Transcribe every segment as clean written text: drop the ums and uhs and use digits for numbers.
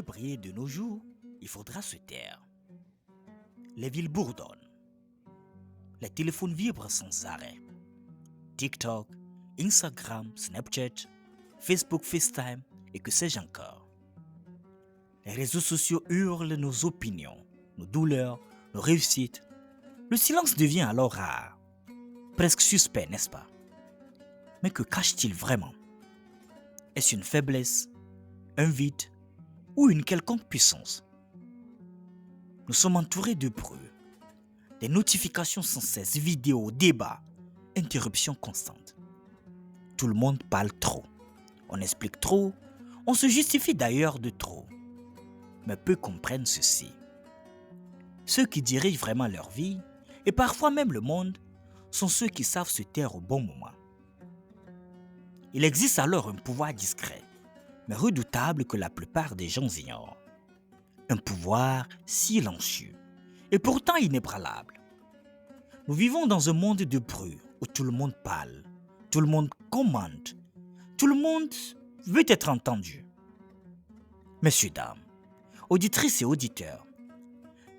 briller de nos jours, il faudra se taire. Les villes bourdonnent. Les téléphones vibrent sans arrêt. TikTok, Instagram, Snapchat, Facebook, FaceTime et que sais-je encore. Les réseaux sociaux hurlent nos opinions, nos douleurs, nos réussites. Le silence devient alors rare, presque suspect, n'est-ce pas? Mais que cache-t-il vraiment? Est-ce une faiblesse, un vide ou une quelconque puissance? Nous sommes entourés de bruit, des notifications sans cesse, vidéos, débats, interruptions constantes. Tout le monde parle trop. On explique trop, on se justifie d'ailleurs de trop. Mais peu comprennent ceci. Ceux qui dirigent vraiment leur vie, et parfois même le monde, sont ceux qui savent se taire au bon moment. Il existe alors un pouvoir discret, mais redoutable que la plupart des gens ignorent. Un pouvoir silencieux, et pourtant inébranlable. Nous vivons dans un monde de bruit où tout le monde parle, tout le monde commande, tout le monde veut être entendu. Messieurs, dames, auditrices et auditeurs,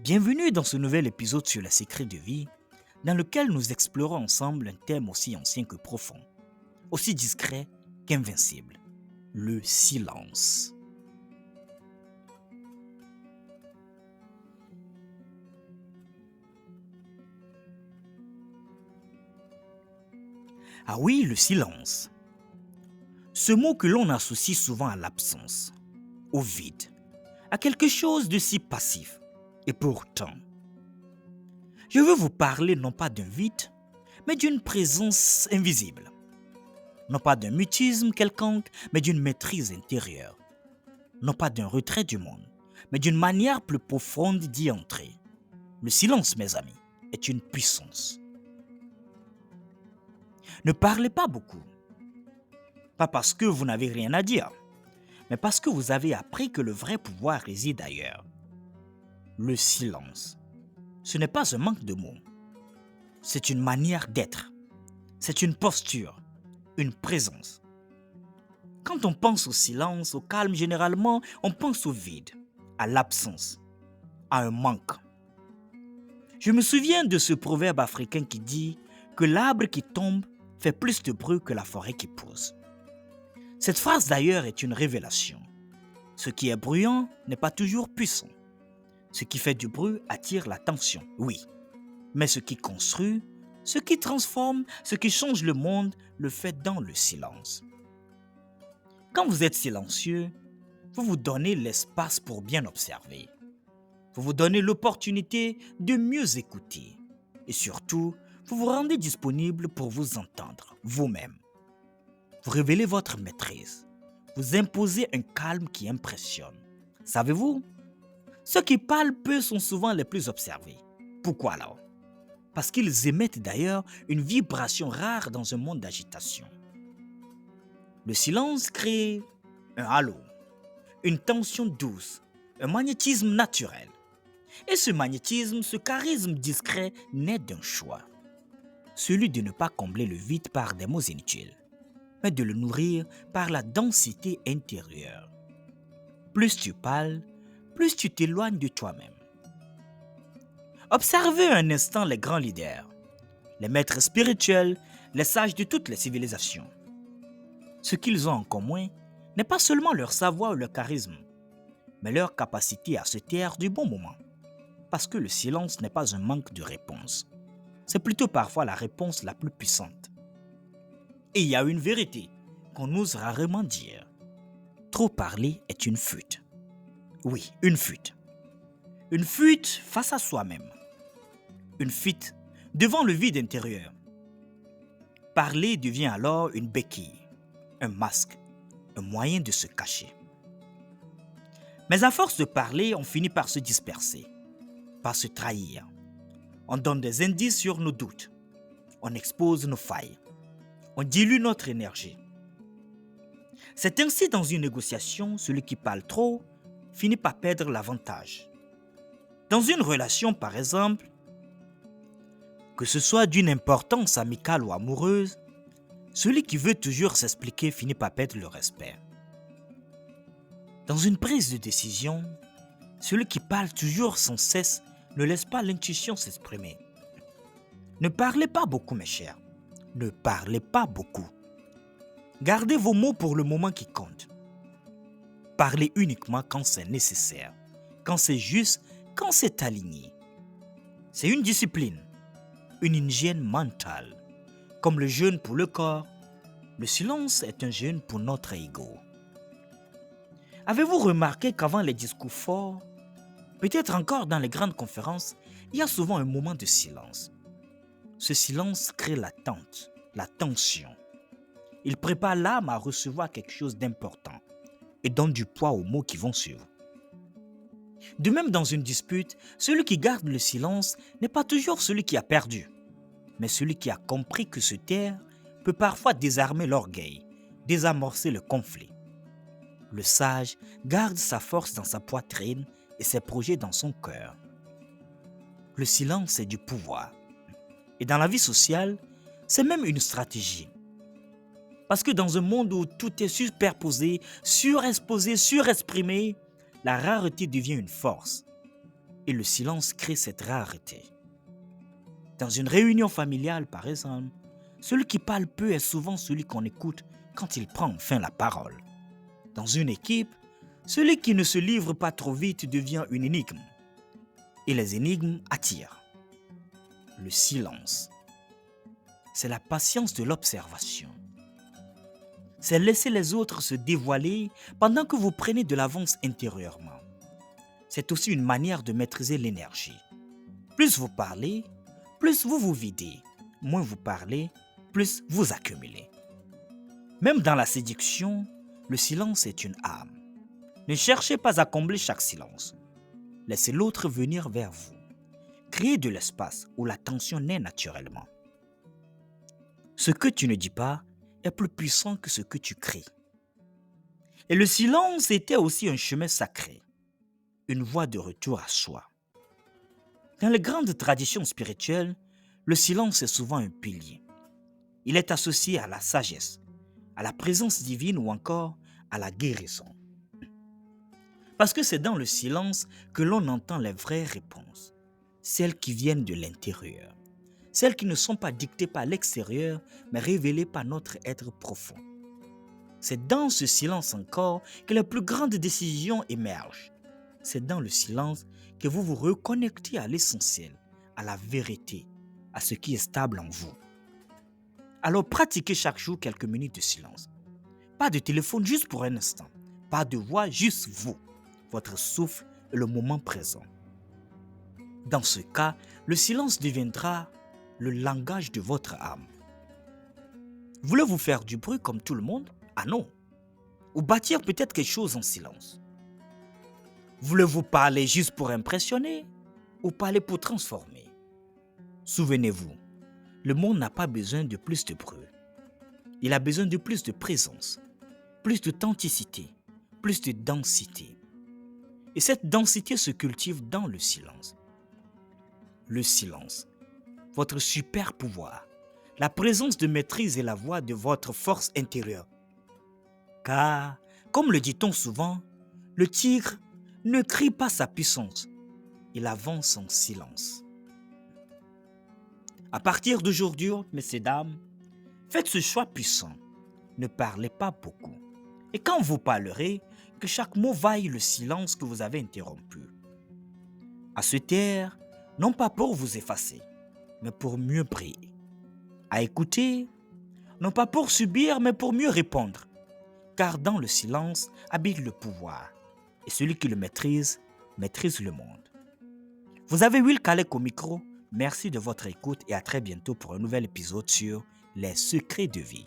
bienvenue dans ce nouvel épisode sur les secrets de vie, dans lequel nous explorons ensemble un thème aussi ancien que profond, aussi discret qu'invincible, le silence. Ah oui, le silence. Ce mot que l'on associe souvent à l'absence, au vide, à quelque chose de si passif. Et pourtant, je veux vous parler non pas d'un vide, mais d'une présence invisible. Non pas d'un mutisme quelconque, mais d'une maîtrise intérieure. Non pas d'un retrait du monde, mais d'une manière plus profonde d'y entrer. Le silence, mes amis, est une puissance. Ne parlez pas beaucoup. Pas parce que vous n'avez rien à dire, mais parce que vous avez appris que le vrai pouvoir réside ailleurs. Le silence. Ce n'est pas un manque de mots. C'est une manière d'être. C'est une posture, une présence. Quand on pense au silence, au calme, généralement, on pense au vide, à l'absence, à un manque. Je me souviens de ce proverbe africain qui dit que l'arbre qui tombe fait plus de bruit que la forêt qui pousse. Cette phrase d'ailleurs est une révélation. Ce qui est bruyant n'est pas toujours puissant. Ce qui fait du bruit attire l'attention, oui. Mais ce qui construit, ce qui transforme, ce qui change le monde, le fait dans le silence. Quand vous êtes silencieux, vous vous donnez l'espace pour bien observer. Vous vous donnez l'opportunité de mieux écouter. Et surtout, vous vous rendez disponible pour vous entendre, vous-même. Vous révélez votre maîtrise. Vous imposez un calme qui impressionne. Savez-vous, ceux qui parlent peu sont souvent les plus observés. Pourquoi alors? Parce qu'ils émettent d'ailleurs une vibration rare dans un monde d'agitation. Le silence crée un halo, une tension douce, un magnétisme naturel. Et ce magnétisme, ce charisme discret naît d'un choix. Celui de ne pas combler le vide par des mots inutiles, mais de le nourrir par la densité intérieure. Plus tu parles, plus tu t'éloignes de toi-même. Observez un instant les grands leaders, les maîtres spirituels, les sages de toutes les civilisations. Ce qu'ils ont en commun n'est pas seulement leur savoir ou leur charisme, mais leur capacité à se taire du bon moment. Parce que le silence n'est pas un manque de réponse. C'est plutôt parfois la réponse la plus puissante. Et il y a une vérité qu'on ose rarement dire. Trop parler est une fuite. Oui, une fuite. Une fuite face à soi-même. Une fuite devant le vide intérieur. Parler devient alors une béquille, un masque, un moyen de se cacher. Mais à force de parler, on finit par se disperser, par se trahir. On donne des indices sur nos doutes. On expose nos failles. On dilue notre énergie. C'est ainsi dans une négociation, celui qui parle trop finit par perdre l'avantage. Dans une relation, par exemple, que ce soit d'une importance amicale ou amoureuse, celui qui veut toujours s'expliquer finit par perdre le respect. Dans une prise de décision, celui qui parle toujours sans cesse ne laisse pas l'intuition s'exprimer. Ne parlez pas beaucoup, mes chers. Ne parlez pas beaucoup. Gardez vos mots pour le moment qui compte. Parlez uniquement quand c'est nécessaire, quand c'est juste, quand c'est aligné. C'est une discipline, une hygiène mentale. Comme le jeûne pour le corps, le silence est un jeûne pour notre ego. Avez-vous remarqué qu'avant les discours forts, peut-être encore dans les grandes conférences, il y a souvent un moment de silence. Ce silence crée l'attente, la tension. Il prépare l'âme à recevoir quelque chose d'important et donne du poids aux mots qui vont suivre. De même, dans une dispute, celui qui garde le silence n'est pas toujours celui qui a perdu, mais celui qui a compris que se taire peut parfois désarmer l'orgueil, désamorcer le conflit. Le sage garde sa force dans sa poitrine et ses projets dans son cœur. Le silence est du pouvoir. Et dans la vie sociale, c'est même une stratégie. Parce que dans un monde où tout est superposé, surexposé, surexprimé, la rareté devient une force. Et le silence crée cette rareté. Dans une réunion familiale, par exemple, celui qui parle peu est souvent celui qu'on écoute quand il prend enfin la parole. Dans une équipe, celui qui ne se livre pas trop vite devient une énigme. Et les énigmes attirent. Le silence, c'est la patience de l'observation. C'est laisser les autres se dévoiler pendant que vous prenez de l'avance intérieurement. C'est aussi une manière de maîtriser l'énergie. Plus vous parlez, plus vous vous videz. Moins vous parlez, plus vous accumulez. Même dans la séduction, le silence est une arme. Ne cherchez pas à combler chaque silence. Laissez l'autre venir vers vous. Créez de l'espace où la tension naît naturellement. Ce que tu ne dis pas est plus puissant que ce que tu crées. Et le silence était aussi un chemin sacré, une voie de retour à soi. Dans les grandes traditions spirituelles, le silence est souvent un pilier. Il est associé à la sagesse, à la présence divine ou encore à la guérison. Parce que c'est dans le silence que l'on entend les vraies réponses, celles qui viennent de l'intérieur, celles qui ne sont pas dictées par l'extérieur, mais révélées par notre être profond. C'est dans ce silence encore que les plus grandes décisions émergent. C'est dans le silence que vous vous reconnectez à l'essentiel, à la vérité, à ce qui est stable en vous. Alors pratiquez chaque jour quelques minutes de silence. Pas de téléphone, juste pour un instant. Pas de voix, juste vous, votre souffle et le moment présent. Dans ce cas, le silence deviendra le langage de votre âme. Voulez-vous faire du bruit comme tout le monde? Ah non. Ou bâtir peut-être quelque chose en silence. Voulez-vous parler juste pour impressionner ou parler pour transformer? Souvenez-vous, le monde n'a pas besoin de plus de bruit. Il a besoin de plus de présence, plus d'authenticité, plus de densité. Et cette densité se cultive dans le silence. Le silence, votre super pouvoir, la présence de maîtrise et la voix de votre force intérieure. Car, comme le dit-on souvent, le tigre ne crie pas sa puissance, il avance en silence. À partir d'aujourd'hui, messieurs, dames, faites ce choix puissant. Ne parlez pas beaucoup. Et quand vous parlerez, que chaque mot vaille le silence que vous avez interrompu. À se taire, non pas pour vous effacer, mais pour mieux briller. À écouter, non pas pour subir, mais pour mieux répondre. Car dans le silence habite le pouvoir. Et celui qui le maîtrise, maîtrise le monde. Vous avez Will Kalek au micro. Merci de votre écoute et à très bientôt pour un nouvel épisode sur Les secrets de vie.